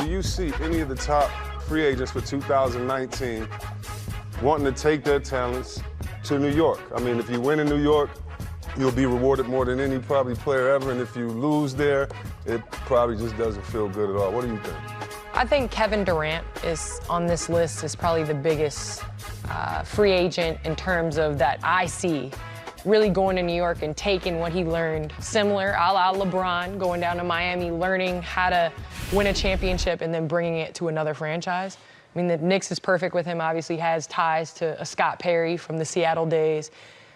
you see any of the top free agents for 2019 wanting to take their talents to New York? I mean, if you win in New York, you'll be rewarded more than any probably player ever, and if you lose there, it probably just doesn't feel good at all. What do you think? I think Kevin Durant is on this list is probably the biggest free agent in terms of that I see really going to New York and taking what he learned, similar a la LeBron, going down to Miami, learning how to win a championship and then bringing it to another franchise. I mean, the Knicks is perfect with him, obviously has ties to a Scott Perry from the Seattle days.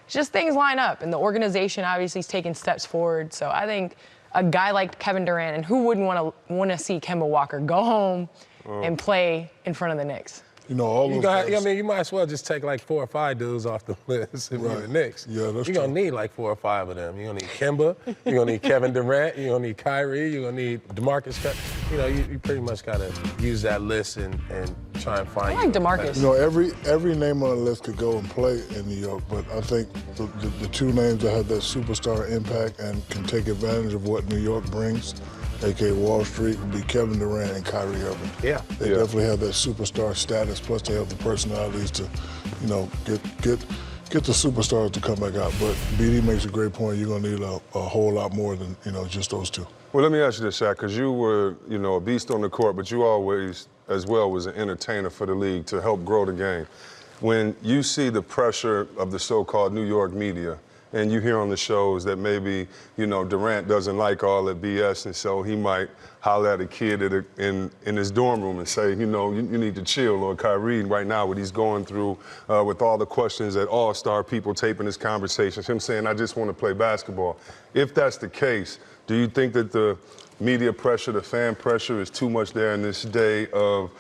Just things line up, and the organization obviously is taking steps forward. So I think a guy like Kevin Durant, and who wouldn't want to see Kemba Walker go home and play in front of the Knicks? You know, all those guys. I mean, you might as well just take like 4 or 5 dudes off the list if you're the Knicks. Yeah, that's You're going to need like 4 or 5 of them. You're going to need Kemba, you're going to need Kevin Durant, you're going to need Kyrie, you're going to need DeMarcus. You know, you pretty much got to use that list and try and find. I like DeMarcus. You know, every name on the list could go and play in New York, but I think the 2 names that have that superstar impact and can take advantage of what New York brings, a.k.a. Wall Street, would be Kevin Durant and Kyrie Irving. Yeah. They definitely have that superstar status, plus they have the personalities to, you know, get the superstars to come back out. But BD makes a great point. You're going to need a whole lot more than, you know, just those 2. Well, let me ask you this, Shaq, because you were, you know, a beast on the court, but you always, as well, was an entertainer for the league to help grow the game. When you see the pressure of the so-called New York media, and you hear on the shows that maybe, you know, Durant doesn't like all the BS, and so he might holler at a kid in his dorm room and say, you know, you need to chill, or Kyrie right now, what he's going through with all the questions that all-star people taping his conversations, him saying, I just want to play basketball. If that's the case, do you think that the media pressure, the fan pressure is too much there in this day of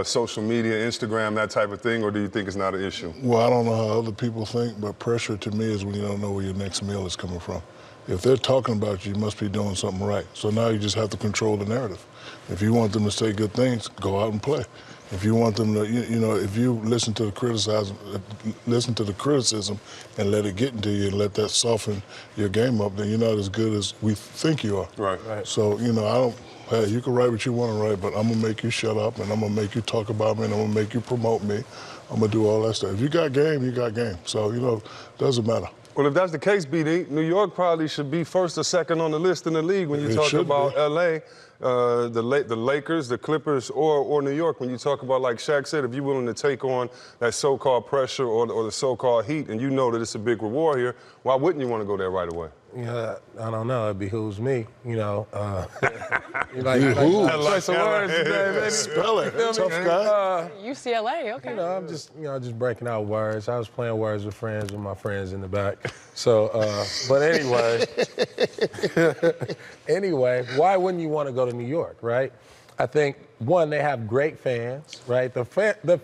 social media, Instagram, that type of thing, or do you think it's not an issue? Well, I don't know how other people think, but pressure to me is when you don't know where your next meal is coming from. If they're talking about you, you must be doing something right. So now you just have to control the narrative. If you want them to say good things, go out and play. If you want them to, you know, if you listen to the criticism and let it get into you and let that soften your game up, then you're not as good as we think you are. Right. So, you know, hey, you can write what you want to write, but I'm going to make you shut up, and I'm going to make you talk about me, and I'm going to make you promote me. I'm going to do all that stuff. If you got game, you got game. So, you know, it doesn't matter. Well, if that's the case, BD, New York probably should be first or second on the list in the league when you talk about LA, the Lakers, the Clippers, or New York. When you talk about, like Shaq said, if you're willing to take on that so-called pressure or the so-called heat, and you know that it's a big reward here, why wouldn't you want to go there right away? Yeah, I don't know. It behooves me, you know. Like choice of words today, baby. Spell it, tough guy. UCLA, okay. You know, I'm just, just breaking out words. I was playing words with my friends in the back. So, but anyway, why wouldn't you want to go to New York, right? I think, one, they have great fans, right? The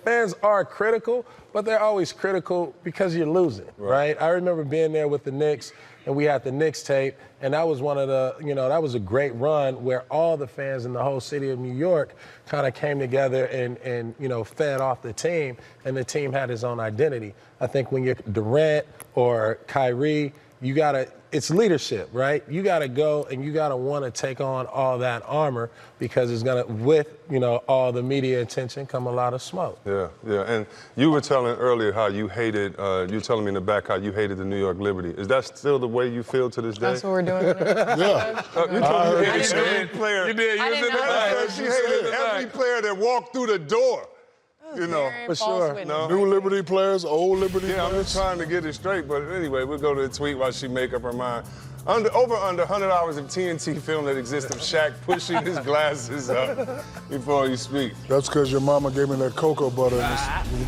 fans are critical, but they're always critical because you're losing, right? I remember being there with the Knicks, and we had the Knicks tape, and that was one of the, that was a great run where all the fans in the whole city of New York kind of came together and fed off the team, and the team had its own identity. I think when you're Durant or Kyrie, it's leadership, right? You got to go and you got to want to take on all that armor because it's going to, with, all the media attention come a lot of smoke. Yeah. And you were telling earlier how you hated, you were telling me in the back how you hated the New York Liberty. Is that still the way you feel to this day? That's what we're doing. Yeah. You told me every player. You did. I didn't know. She hated every player that walked through the door. For sure. New Liberty players, old Liberty players. I'm just trying to get it straight, but anyway, we'll go to the tweet while she make up her mind. Over 100 hours of TNT film that exists of Shaq pushing his glasses up before he speaks. That's because your mama gave me that cocoa butter.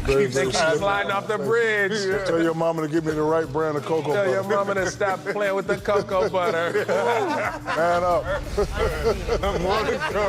Keep sliding off the bridge. Tell your mama to give me the right brand of cocoa butter. Tell your mama to stop playing with the cocoa butter. Man up. More to come.